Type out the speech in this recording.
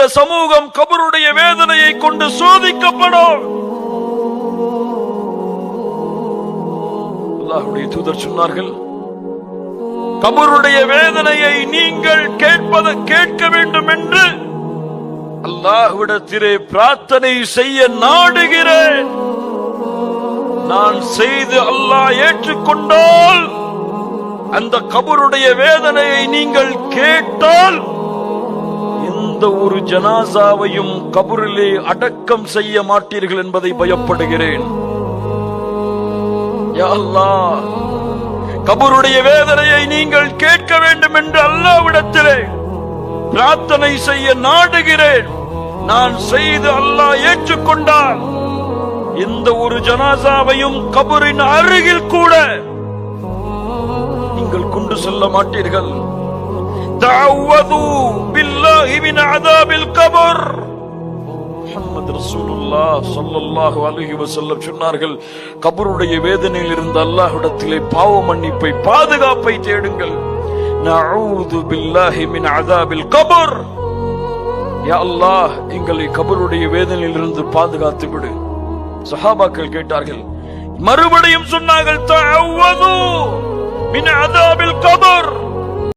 இந்த சமூகம் கபருடைய வேதனையை கொண்டு சோதிக்கப்படும். அல்லாஹ்வுடைய தூதர் சொன்னார்கள், கபருடைய வேதனையை நீங்கள் கேட்க வேண்டும் என்று அல்லாஹ்விடத்திலே பிரார்த்தனை செய்ய நாடுகிறேன். நான் செய்து அல்லாஹ் ஏற்றுக்கொண்டால் அந்த கபருடைய வேதனையை நீங்கள் கேட்டால் எந்த ஒரு ஜனாசாவையும் கபரிலே அடக்கம் செய்ய மாட்டீர்கள் என்பதை பயப்படுகிறேன். யா அல்லாஹ், கபருடைய வேதனையை நீங்கள் கேட்க வேண்டும் என்று அல்லாஹ்விடத்திலே பிரார்த்தனை செய்ய நாடுகிறேன். நான் செய்து அல்லாஹ் ஏற்றுக்கொண்டால் எந்த ஒரு ஜனாசாவையும் கபரின் அருகில் கூட நீங்கள் கொண்டு செல்ல மாட்டீர்கள். தஅவது பில்லாஹி மின் அஸாபில் கபர். முஹம்மது ரசூலுல்லாஹ் ஸல்லல்லாஹு அலைஹி வஸல்லம் சொன்னார்கள், கபருடைய வேதனையில் இருந்து அல்லாஹ்விடத்திலே பாவ மன்னிப்பை, பாதுகாப்பை தேடுங்கள். நஊது பில்லாஹி மின் அஸாபில் கபர். யா அல்லாஹ், எங்களை கபருடைய வேதனையில் இருந்து பாதுகாத்து விடு. சஹாபாக்கள் கேட்டார்கள், மறுபடியும் சொன்னார்கள், தஅவது மின் அஸாபில் கபர்.